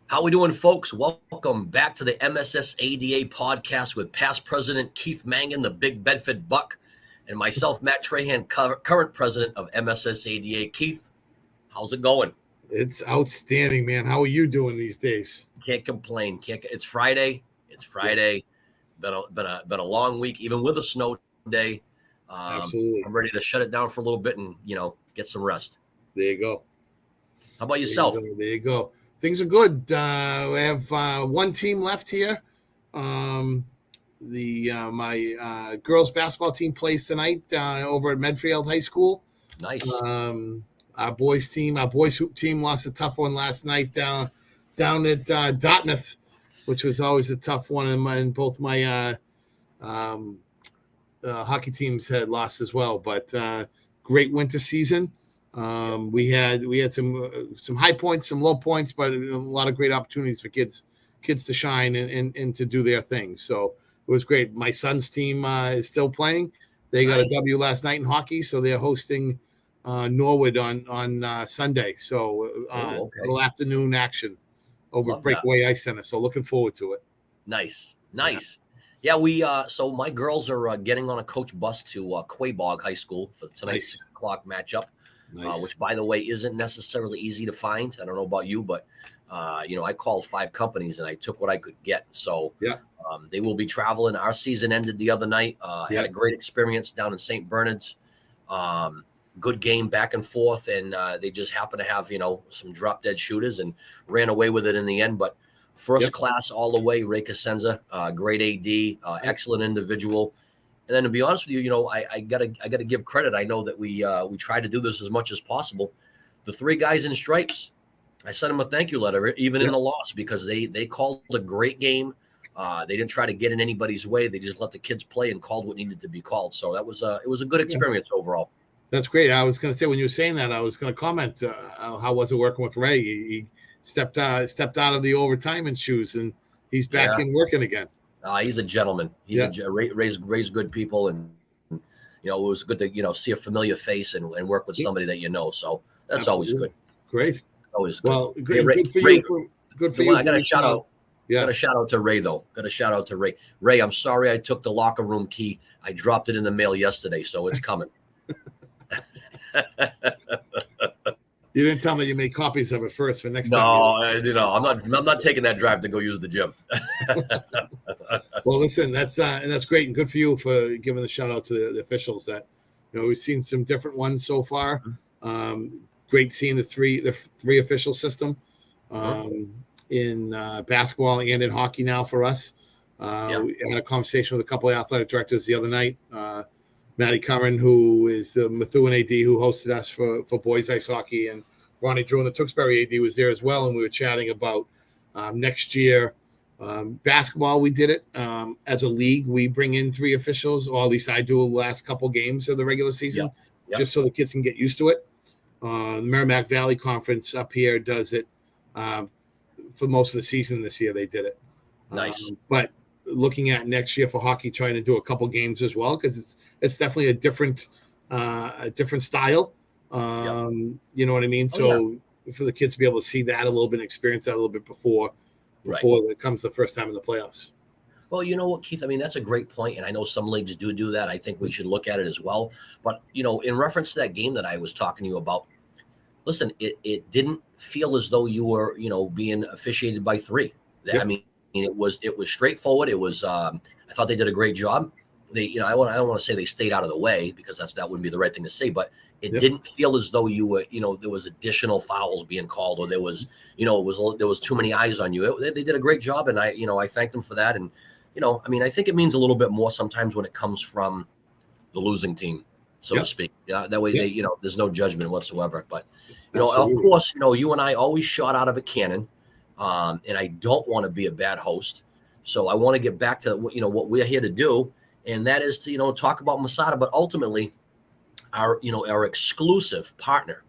How we doing, folks? Welcome back to the Mssada Podcast with past President Keith Mangan, the Big Bedford Buck, and myself, Matt Trahan, current president of Mssada. Keith, how's it going? It's outstanding, man. How are you doing these days? Can't complain. It's Friday. It's Friday. Yes. Been a long week, even with a snow day. Absolutely. I'm ready to shut it down for a little bit and get some rest. There you go. How about yourself? There you go. Things are good. We have one team left here. My girls basketball team plays tonight over at Medfield High School. Nice. Our boys hoop team lost a tough one last night down at Dartmouth, which was always a tough one. And both my hockey teams had lost as well. But great winter season. We had some high points, some low points, but a lot of great opportunities for kids to shine and to do their thing. So it was great. My son's team is still playing. They got a W last night in hockey, so they're hosting Norwood on Sunday. So little afternoon action over at Breakaway Ice Center. So looking forward to it. Nice. Yeah, so my girls are getting on a coach bus to Quabog High School for tonight's 6 o'clock matchup. Nice. Which, by the way, isn't necessarily easy to find. I don't know about you, but, I called 5 companies and I took what I could get. So they will be traveling. Our season ended the other night. Had a great experience down in St. Bernard's. Good game back and forth. And they just happened to have, some drop dead shooters and ran away with it in the end. But first class all the way, Ray Casenza, great AD, excellent individual. And then to be honest with you, I gotta give credit. I know that we try to do this as much as possible. The 3 guys in stripes, I sent them a thank you letter, even in the loss, because they called a great game. They didn't try to get in anybody's way. They just let the kids play and called what needed to be called. So it was a good experience overall. That's great. I was going to say, when you were saying that, I was going to comment how was it working with Ray? He stepped out of the overtime shoes and he's back in working again. He's a gentleman. Ray's good people, and it was good to see a familiar face and work with somebody that you know. So that's always good. Great, always good. Well, good for you. Good for you. I got a shout out. Got a shout out to Ray though. Ray, I'm sorry I took the locker room key. I dropped it in the mail yesterday, so it's coming. You didn't tell me you made copies of it first for next time. No, I'm not taking that drive to go use the gym. Well, listen, that's great and good for you for giving the shout out to the officials. That we've seen some different ones so far. Great seeing the three official system in basketball and in hockey now for us. We had a conversation with a couple of athletic directors the other night. Maddie Curran, who is the Methuen AD, who hosted us for boys ice hockey, and Ronnie Drew, the Tewksbury AD, was there as well. And we were chatting about next year basketball. We did it as a league. We bring in 3 officials, or at least I do the last couple games of the regular season, just so the kids can get used to it. The Merrimack Valley Conference up here does it for most of the season this year. They did it. Nice. But looking at next year for hockey, trying to do a couple games as well, because it's definitely a different style. You know what I mean? So for the kids to be able to see that a little bit, experience that a little bit before it comes the first time in the playoffs. Well, you know what, Keith? I mean, that's a great point, and I know some leagues do that. I think we should look at it as well. But in reference to that game that I was talking to you about, listen, it didn't feel as though you were being officiated by 3. I mean, it was straightforward. It was I thought they did a great job. They I don't want to say they stayed out of the way, because that wouldn't be the right thing to say, but it didn't feel as though you were there was additional fouls being called, or there was there was too many eyes on you. They did a great job, and I thank them for that. And I mean, I think it means a little bit more sometimes when it comes from the losing team, so to speak. That way they there's no judgment whatsoever. But of course, you and I always shot out of a cannon. And I don't want to be a bad host. So I want to get back to what we're here to do. And that is to, talk about Mssada, but ultimately our exclusive partner,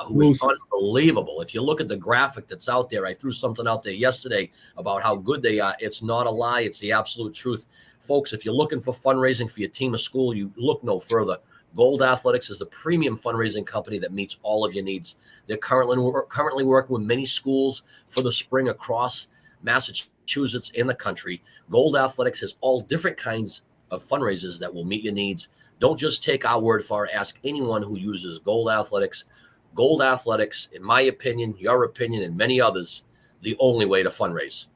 who is unbelievable. If you look at the graphic that's out there, I threw something out there yesterday about how good they are. It's not a lie. It's the absolute truth. Folks, if you're looking for fundraising for your team or school, you look no further. Gold Athletics is the premium fundraising company that meets all of your needs. They're currently working with many schools for the spring across Massachusetts and the country. Gold Athletics has all different kinds of fundraisers that will meet your needs. Don't just take our word for it. Ask anyone who uses Gold Athletics. Gold Athletics, in my opinion, your opinion, and many others, the only way to fundraise.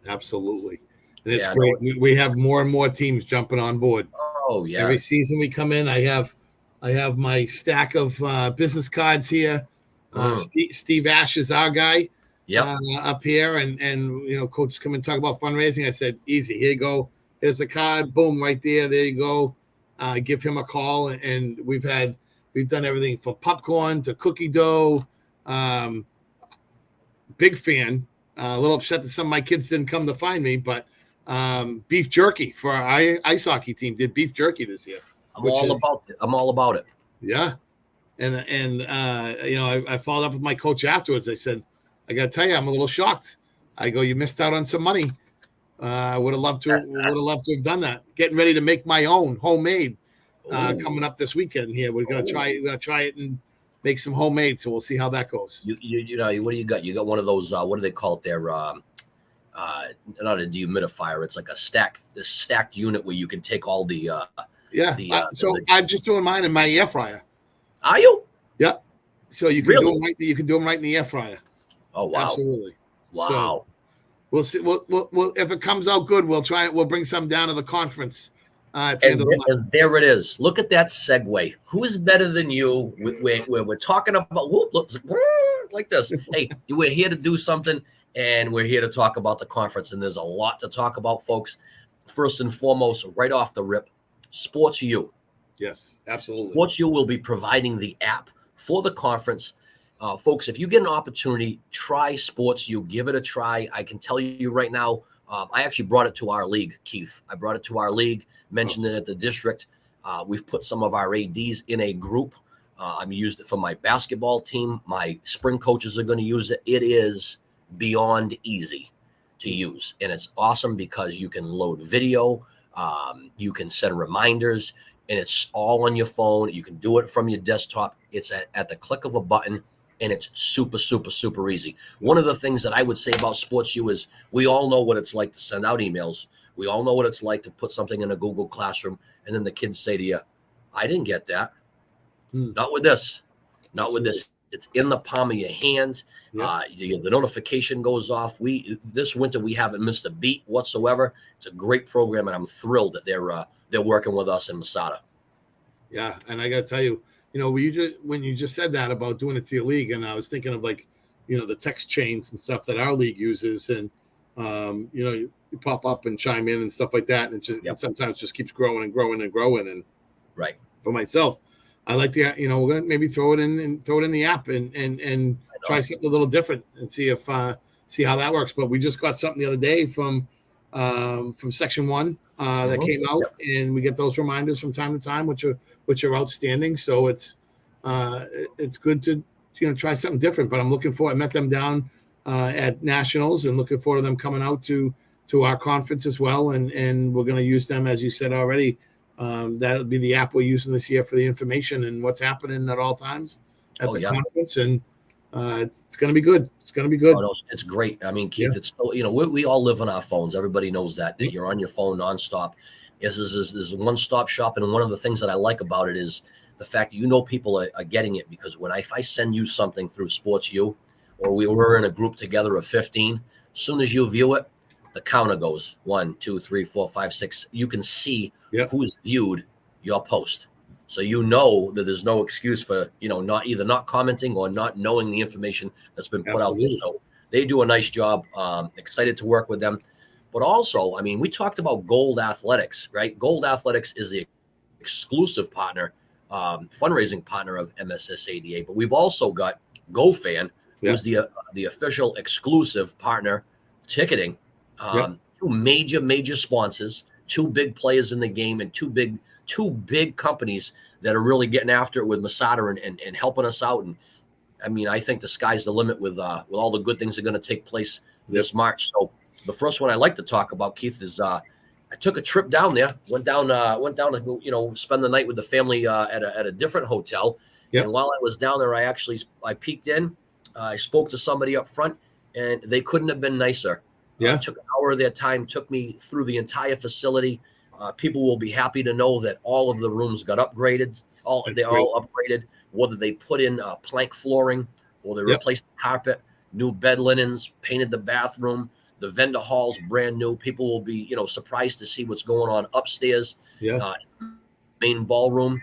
Absolutely. And it's great. We have more and more teams jumping on board. Oh, yeah. Every season we come in, I have my stack of business cards here. Steve Ash is our guy up here. And coaches come and talk about fundraising. I said, easy. Here you go. Here's the card. Boom, right there. There you go. Give him a call. And we've done everything from popcorn to cookie dough. Big fan. A little upset that some of my kids didn't come to find me, but beef jerky for our ice hockey team did beef jerky this year. I'm all about it. Yeah. And I followed up with my coach afterwards. I said, I got to tell you, I'm a little shocked. I go, you missed out on some money. I would have loved to have done that. Getting ready to make my own homemade coming up this weekend here. We're going to try it and make some homemade. So we'll see how that goes. What do you got? You got one of those, what do they call it there? Not a dehumidifier. It's like a stacked unit where you can take all the, I'm just doing mine in my air fryer. Are you? Yeah. So you can do them right. You can do them right in the air fryer. Oh wow! Absolutely. Wow. So we'll see. We'll if it comes out good, we'll try it. We'll bring some down to the conference. At the end of the month. And there it is. Look at that segue. Who is better than you? We're talking about like this. Hey, we're here to do something, and we're here to talk about the conference. And there's a lot to talk about, folks. First and foremost, right off the rip, Sports U. Yes, absolutely. Sports U will be providing the app for the conference. Folks, if you get an opportunity, try Sports U. Give it a try. I can tell you right now, I actually brought it to our league, Keith. I brought it to our league, mentioned it at the district. We've put some of our ADs in a group. I'm used it for my basketball team. My spring coaches are going to use it. It is beyond easy to use. And it's awesome because you can load video. You can send reminders. And it's all on your phone. You can do it from your desktop. It's at the click of a button, and it's super, super, super easy. One of the things that I would say about Sports U is we all know what it's like to send out emails. We all know what it's like to put something in a Google Classroom, and then the kids say to you, I didn't get that. Not with this. Not with this. It's in the palm of your hand. Yep. The notification goes off. This winter, we haven't missed a beat whatsoever. It's a great program, and I'm thrilled that they're working with us in Mssada. Yeah, and I got to tell you, when you just said that about doing it to your league, and I was thinking of the text chains and stuff that our league uses, and you pop up and chime in and stuff like that, and it sometimes just keeps growing and growing and growing. And right, for myself, I like to, we're gonna maybe throw it in the app and try something a little different and see how that works. But we just got something the other day from Section 1 that came out, and we get those reminders from time to time, which are outstanding. So it's good to try something different. But I'm looking forward. I met them down at Nationals, and looking forward to them coming out to our conference as well. And we're going to use them, as you said already. That'll be the app we're using this year for the information and what's happening at all times at the conference. And it's going to be good. It's going to be good. Oh, no, it's great. I mean, Keith, it's we all live on our phones. Everybody knows that you're on your phone nonstop. This is one-stop shop, and one of the things that I like about it is the fact that people are getting it, because if I send you something through Sports U, or we were in a group together of 15, as soon as you view it, the counter goes 1, 2, 3, 4, 5, 6. You can see who's viewed your post. So that there's no excuse for, not commenting or not knowing the information that's been put out there. So they do a nice job. Excited to work with them. But also, I mean, we talked about Gold Athletics, right? Gold Athletics is the exclusive partner, fundraising partner of MSSADA. But we've also got GoFan, who's the official exclusive partner ticketing. Two major sponsors, two big players in the game, and two big companies that are really getting after it with Mssada and helping us out. And I mean, I think the sky's the limit with all the good things that are going to take place this March. So the first one I like to talk about, Keith, is I I took a trip down there, went down to go, spend the night with the family at a different hotel. Yep. And while I was down there, I peeked in, I spoke to somebody up front, and they couldn't have been nicer. Yeah. Took an hour of their time, took me through the entire facility. People will be happy to know that all of the rooms got upgraded. They're all upgraded, whether they put in plank flooring or they replaced the carpet, new bed linens, painted the bathroom. The vendor hall's brand new. People will be, surprised to see what's going on upstairs. Yeah. Main ballroom.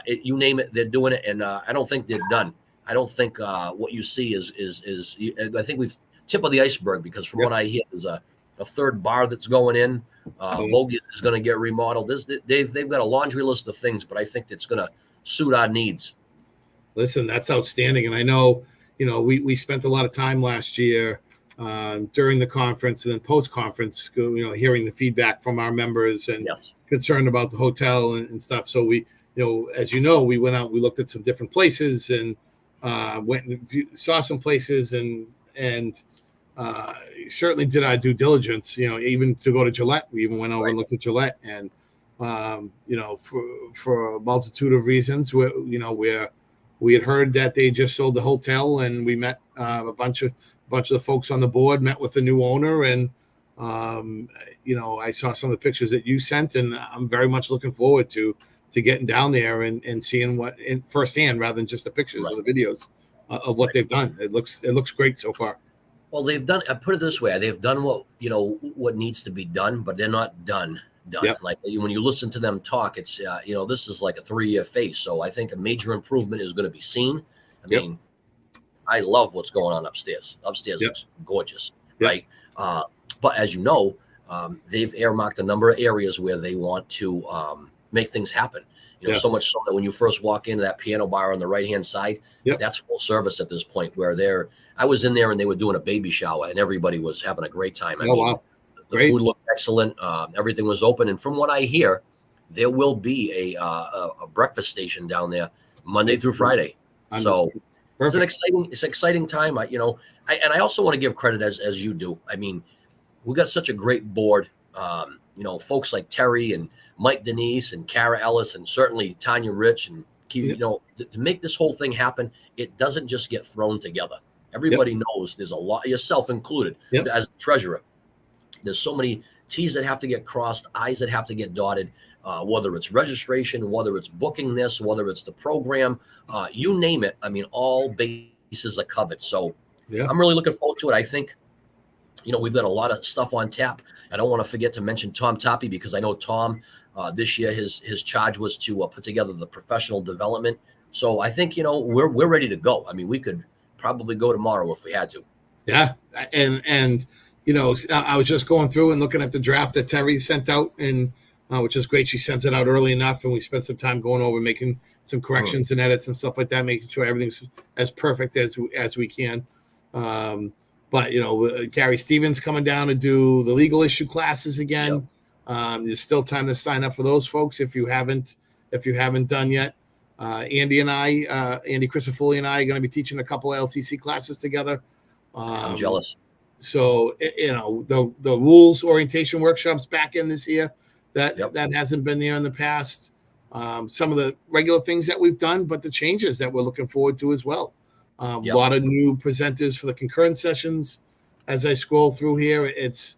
You name it, they're doing it, and I don't think they're done. I don't think what you see is. I think we've tip of the iceberg, because from what I hear, there's a third bar that's going in. Bogies is going to get remodeled. They've got a laundry list of things, but I think it's going to suit our needs. Listen, that's outstanding, and I know we spent a lot of time last year during the conference and then post-conference, hearing the feedback from our members and concerned about the hotel and stuff. So we, as we went out, we looked at some different places and went and saw some places and certainly did our due diligence, even to go to Gillette. We even went over and looked at Gillette, and for a multitude of reasons, we had heard that they just sold the hotel, and we met a bunch of the folks on the board, met with the new owner, and I saw some of the pictures that you sent, and I'm very much looking forward to getting down there and seeing what in firsthand rather than just the pictures or the videos of what they've done. It looks great so far. Well, they've done. I put it this way: they've done what needs to be done, but they're not done. Yep. Like when you listen to them talk, it's this is like a 3-year phase. So I think a major improvement is going to be seen. I mean, I love what's going on upstairs. Upstairs looks gorgeous, right? But as you know, they've earmarked a number of areas where they want to make things happen. So much so that when you first walk into that piano bar on the right-hand side, that's full service at this point, where I was in there and they were doing a baby shower and everybody was having a great time. I mean, wow. The food looked excellent. Everything was open. And from what I hear, there will be a breakfast station down there Monday through Friday. So it's an exciting time. I also want to give credit as you do. I mean, we got such a great board. Folks like Terry and Mike Denise and Kara Ellis and certainly Tanya Rich and to make this whole thing happen, it doesn't just get thrown together. Everybody knows there's a lot, yourself included, as treasurer. There's so many T's that have to get crossed, I's that have to get dotted, whether it's registration, whether it's booking this, whether it's the program, you name it. I mean, all bases are covered. So I'm really looking forward to it. I think, we've got a lot of stuff on tap. I don't want to forget to mention Tom Toppy, because I know Tom, this year, his charge was to put together the professional development. So I think, we're ready to go. I mean, we could probably go tomorrow if we had to. Yeah. And I was just going through and looking at the draft that Terry sent out, and which is great. She sends it out early enough, and we spent some time going over, making some corrections and edits and stuff like that, making sure everything's as perfect as we can. But Gary Stevens coming down to do the legal issue classes again. There's still time to sign up for those folks if you haven't done yet. Andy Crisafulli and I are going to be teaching a couple of LTC classes together. I'm jealous. So the rules orientation workshops back in this year that hasn't been there in the past. Some of the regular things that we've done, but the changes that we're looking forward to as well. A lot of new presenters for the concurrent sessions. As I scroll through here, it's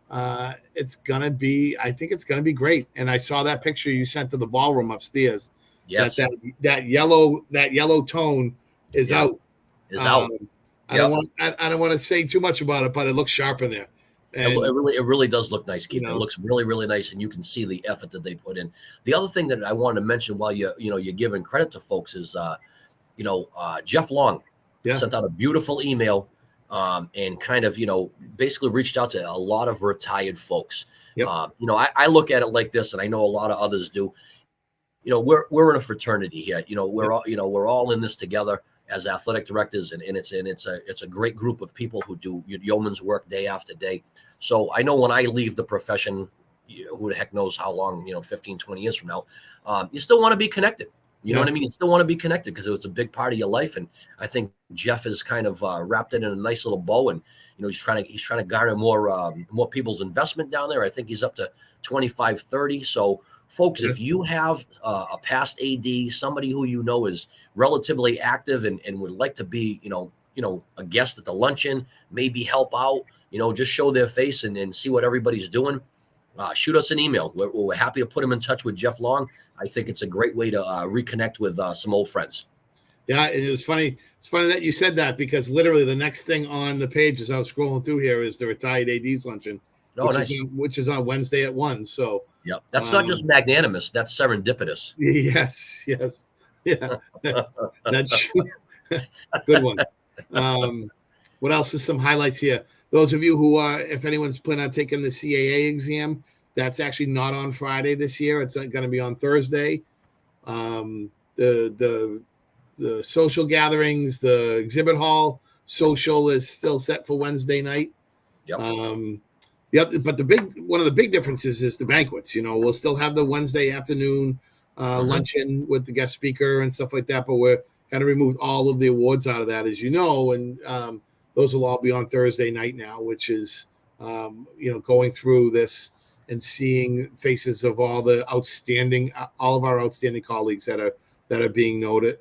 gonna be. I think it's gonna be great. And I saw that picture you sent to the ballroom upstairs. Yes, that yellow tone is out. I don't want to say too much about it, but it looks sharp in there. And, it really does look nice, Keith. It looks really, really nice, and you can see the effort that they put in. The other thing that I wanted to mention while you're giving credit to folks is, Jeff Long sent out a beautiful email, and kind of basically reached out to a lot of retired folks. I look at it like this, and I know a lot of others do. We're in a fraternity here. We're all in this together as athletic directors, and it's a great group of people who do yeoman's work day after day. So I know when I leave the profession, who the heck knows how long, 15, 20 years from now, you still want to be connected. You know what I mean? You still want to be connected because it's a big part of your life. And I think Jeff is kind of wrapped it in a nice little bow. And, he's trying to garner more people's investment down there. I think he's up to 25, 30. So folks, if you have a past AD, somebody who is relatively active and would like to be, a guest at the luncheon, maybe help out, just show their face and see what everybody's doing. Shoot us an email. We're happy to put them in touch with Jeff Long. I think it's a great way to reconnect with some old friends. Yeah, it was funny. It's funny that you said that because literally the next thing on the page as I was scrolling through here is the retired AD's luncheon, which is on Wednesday at 1. So yeah, that's not just magnanimous. That's serendipitous. Yes. Yeah, that's good one. What else is some highlights here? Those of you who are, if anyone's planning on taking the CAA exam, that's actually not on Friday this year. It's going to be on Thursday. The social gatherings, the exhibit hall social is still set for Wednesday night. Yep. But one of the big differences is the banquets. We'll still have the Wednesday afternoon luncheon with the guest speaker and stuff like that, but we're kind of removed all of the awards out of that, as you know, and those will all be on Thursday night now, which is going through this and seeing faces of all of our outstanding colleagues that are being noted,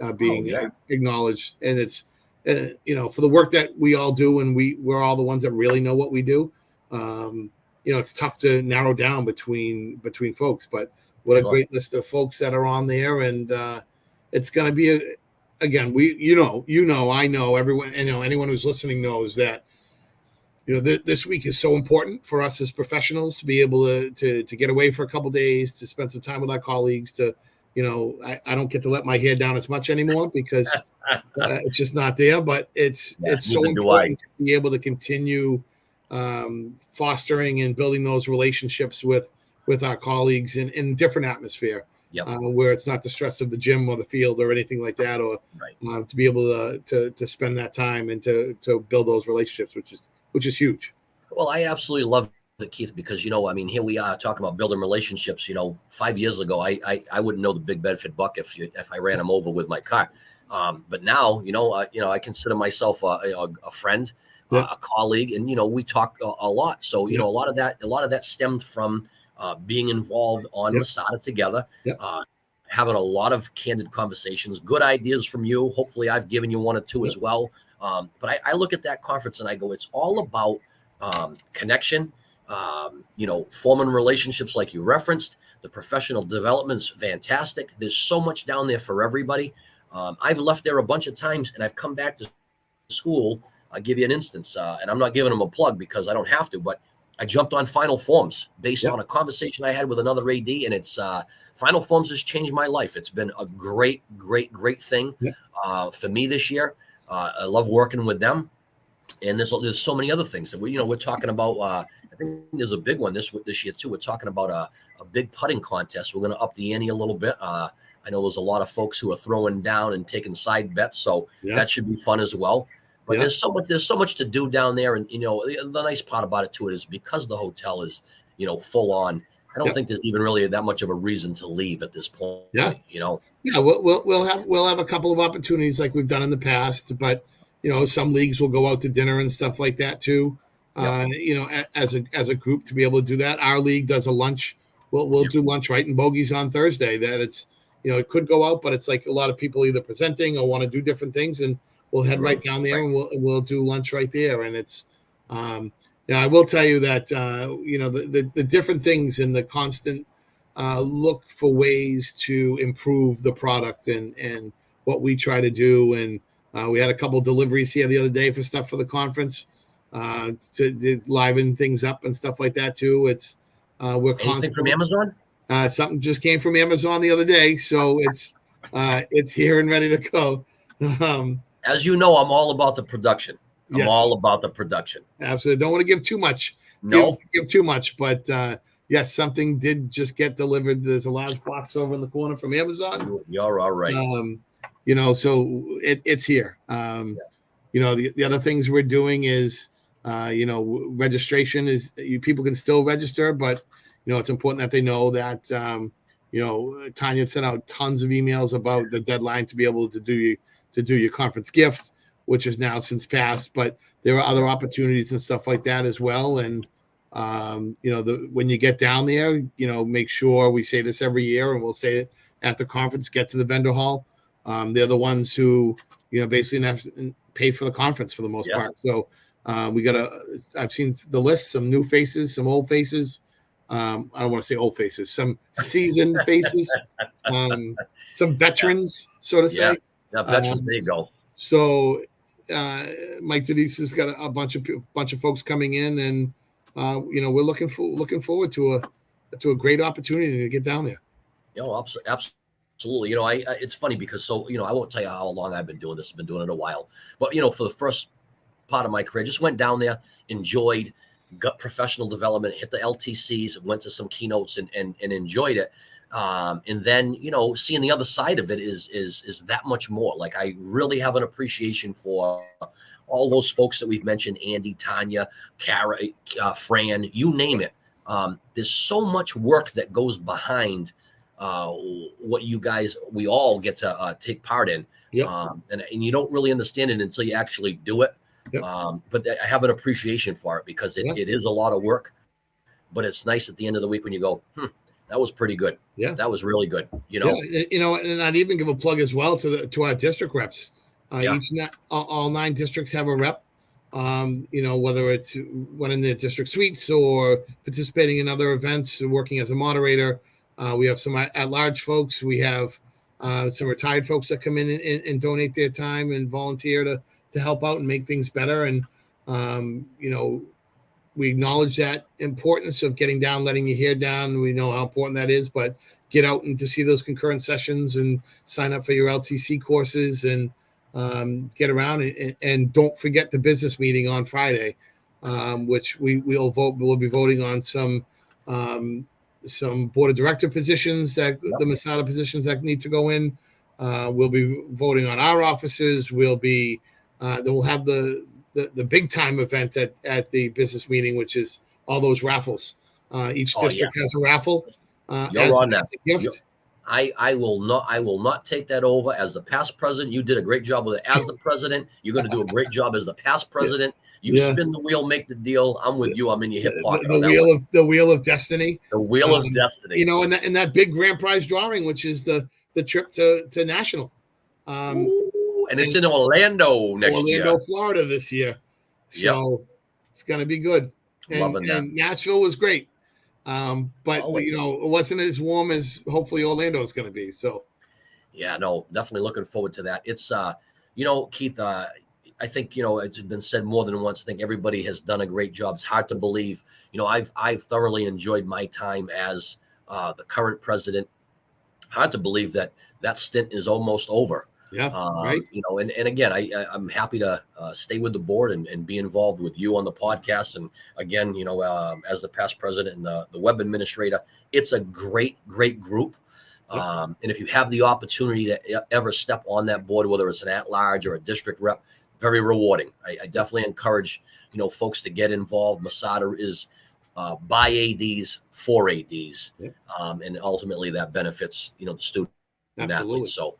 acknowledged, and it's for the work that we all do, and we're all the ones that really know what we do. It's tough to narrow down between folks, but what a great list of folks that are on there, and it's going to be again, I know everyone, anyone who's listening knows that this week is so important for us as professionals to be able to get away for a couple of days, to spend some time with our colleagues. To I don't get to let my hair down as much anymore because it's just not there. But it's so important to be able to continue fostering and building those relationships with our colleagues in different atmosphere. Yep. Where it's not the stress of the gym or the field or anything like that, or to be able to spend that time and to build those relationships, which is huge. Well, I absolutely love it, Keith, because here we are talking about building relationships. 5 years ago, I wouldn't know the Big Bedford Buck if I ran him over with my car, but now I consider myself a friend, a colleague, and we talk a lot. So a lot of that stemmed from being involved on Mssada together, having a lot of candid conversations, good ideas from you. Hopefully I've given you one or two as well. But I look at that conference and I go, it's all about connection, forming relationships like you referenced. The professional development's fantastic. There's so much down there for everybody. I've left there a bunch of times and I've come back to school. I'll give you an instance, and I'm not giving them a plug because I don't have to, but I jumped on Final Forms based on a conversation I had with another AD, and it's Final Forms has changed my life. It's been a great thing for me this year. I love working with them, and there's so many other things that we're talking about. I think there's a big one this year too. We're talking about a big putting contest. We're going to up the ante a little bit. I know there's a lot of folks who are throwing down and taking side bets, so that should be fun as well. But there's so much to do down there, and the nice part about it too is because the hotel is full on. I don't think there's even really that much of a reason to leave at this point. We'll have a couple of opportunities like we've done in the past, but some leagues will go out to dinner and stuff like that too. As a group to be able to do that. Our league does a lunch. We'll do lunch right in Bogies on Thursday. That it's it could go out, but it's like a lot of people either presenting or want to do different things, and we'll head right down there and we'll do lunch right there. And it's, I will tell you that, the different things and the constant look for ways to improve the product and what we try to do. And we had a couple of deliveries here the other day for stuff for the conference to liven things up and stuff like that too. It's we're anything from Amazon. Something just came from Amazon the other day, so it's here and ready to go. As you know, I'm all about the production. I'm all about the production. Absolutely. Don't want to give too much. Give too much. But yes, something did just get delivered. There's a large box over in the corner from Amazon. You're all right. So it's here. The other things we're doing is, registration is people can still register, but it's important that they know that, Tanya sent out tons of emails about the deadline to be able to do your conference gift, which is now since passed. But there are other opportunities and stuff like that as well. And when you get down there, make sure we say this every year, and we'll say it at the conference. Get to the vendor hall. They're the ones who basically have to pay for the conference for the most part. So I've seen the list, some new faces, some old faces. I don't want to say old faces, some seasoned faces, some veterans, so to say. Yeah, veterans. There you go. So Mike Denise has got a bunch of folks coming in, and we're looking forward to a great opportunity to get down there. Absolutely. It's funny because I won't tell you how long I've been doing this. I've been doing it a while, but for the first part of my career, just went down there, enjoyed, got professional development, hit the LTCs, went to some keynotes and enjoyed it. And then, seeing the other side of it is that much more. Like, I really have an appreciation for all those folks that we've mentioned, Andy, Tanya, Kara, Fran, you name it. There's so much work that goes behind what we all get to take part in. Yep. And you don't really understand it until you actually do it. Yep. But I have an appreciation for it because it is a lot of work, but it's nice at the end of the week when you go, that was pretty good. Yeah. That was really good. And I'd even give a plug as well to our district reps. All 9 districts have a rep, whether it's running the district suites or participating in other events, working as a moderator. We have some at-large folks. We have some retired folks that come in and donate their time and volunteer to help out and make things better. And, we acknowledge that importance of getting down, letting your hair down. We know how important that is, but get out and to see those concurrent sessions and sign up for your LTC courses and get around and don't forget the business meeting on Friday, which we'll be voting on some board of director positions the Mssada positions that need to go in. We'll be voting on our offices. We'll have the big time event at the business meeting, which is all those raffles. Each district has a raffle. You're on that. Gift. I will not take that over. As the past president, you did a great job with it. As the president, you're going to do a great job as the past president. You spin the wheel, make the deal. I'm with you. I'm in your hip pocket. The wheel of destiny. The wheel of destiny. And that big grand prize drawing, which is the trip to national. And it's in Orlando next year. Orlando, Florida this year. So it's going to be good. Loving that. And Nashville was great. But it wasn't as warm as hopefully Orlando is going to be. So, definitely looking forward to that. It's, Keith, I think, it's been said more than once. I think everybody has done a great job. It's hard to believe, I've thoroughly enjoyed my time as the current president. Hard to believe that stint is almost over. Yeah. Right. And again, I'm happy to stay with the board and be involved with you on the podcast. And again, as the past president and the web administrator, it's a great, great group. Yeah. And if you have the opportunity to ever step on that board, whether it's an at-large or a district rep, very rewarding. I definitely encourage, folks to get involved. Mssada is by ADs for ADs. Yeah. And ultimately that benefits, the student athletes. So,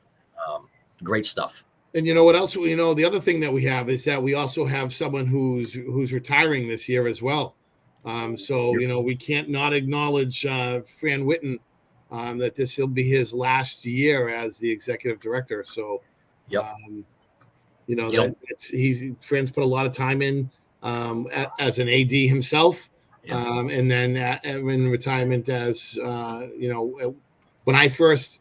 great stuff. And what else? The other thing that we have is that we also have someone who's retiring this year as well. We can't not acknowledge Fran Witten, that this will be his last year as the executive director. So, Fran's put a lot of time in as an AD himself, and then in retirement as when I first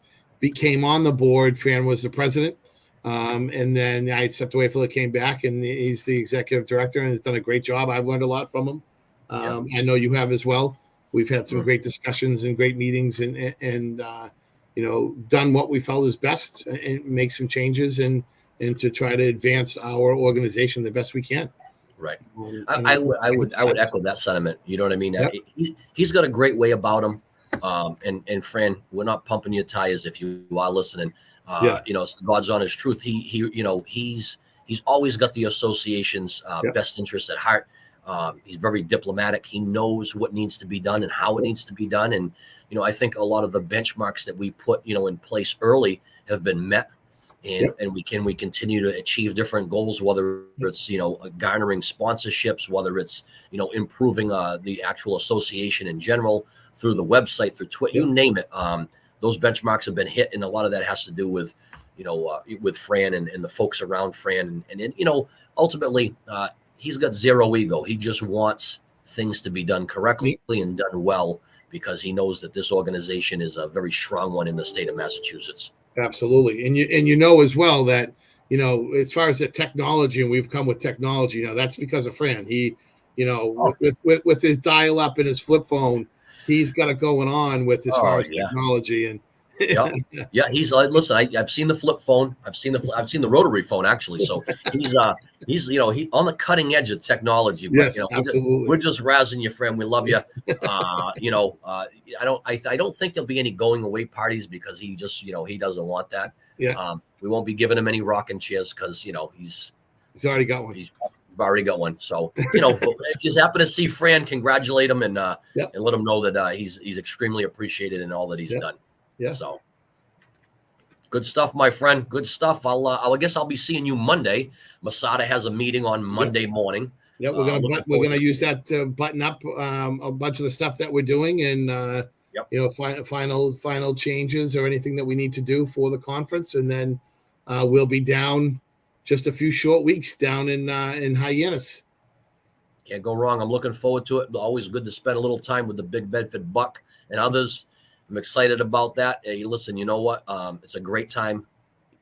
came on the board, Fran was the president. And then I stepped away for it, came back, and he's the executive director and has done a great job. I've learned a lot from him. I know you have as well. We've had some great discussions and great meetings and done what we felt is best and make some changes and to try to advance our organization the best we can. Right. I would echo that sentiment. You know what I mean? Yep. He's got a great way about him. And Fran, we're not pumping your tires if you are listening. It's God's honest truth. He's always got the association's best interest at heart. He's very diplomatic. He knows what needs to be done and how it needs to be done. And, I think a lot of the benchmarks that we put, in place early have been met. And we continue to achieve different goals, whether it's, garnering sponsorships, whether it's, improving the actual association in general through the website, through Twitter, you name it. Those benchmarks have been hit. And a lot of that has to do with, with Fran and the folks around Fran. And ultimately, he's got zero ego. He just wants things to be done correctly and done well, because he knows that this organization is a very strong one in the state of Massachusetts. Absolutely. And as well that, as far as the technology, and we've come with technology, that's because of Fran. He, with his dial up and his flip phone, he's got it going on with as far as technology. And yeah, he's listen, I've seen the flip phone. I've seen the rotary phone actually. So he's he on the cutting edge of technology. Yes, But, absolutely. We're just razzing you, friend. We love you. I don't think there'll be any going away parties, because he just he doesn't want that. Yeah. We won't be giving him any rocking chairs, because he's already got one. He's already got one. So if you happen to see Fran, congratulate him and let him know that he's extremely appreciated in all that he's done. Yeah. So good stuff, my friend. Good stuff. I guess I'll be seeing you Monday. Mssada has a meeting on Monday morning. Yeah, we're gonna use that to button up a bunch of the stuff that we're doing, and final changes or anything that we need to do for the conference, and then we'll be down just a few short weeks down in Hyannis. Can't go wrong. I'm looking forward to it. Always good to spend a little time with the Big Bedford Buck and others. I'm excited about that. Hey, listen, you know what? It's a great time.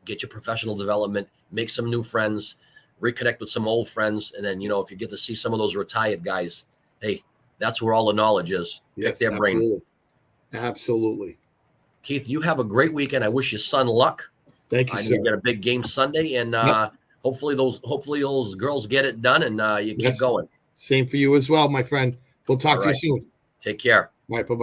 Get your professional development, make some new friends, reconnect with some old friends. And then, if you get to see some of those retired guys, hey, that's where all the knowledge is. Yes, their brain. Absolutely. Keith, you have a great weekend. I wish your son luck. Thank you, I know sir. you got a big game Sunday, and hopefully those girls get it done, and you keep going. Same for you as well, my friend. We'll talk to you soon. Take care. All right, bye-bye.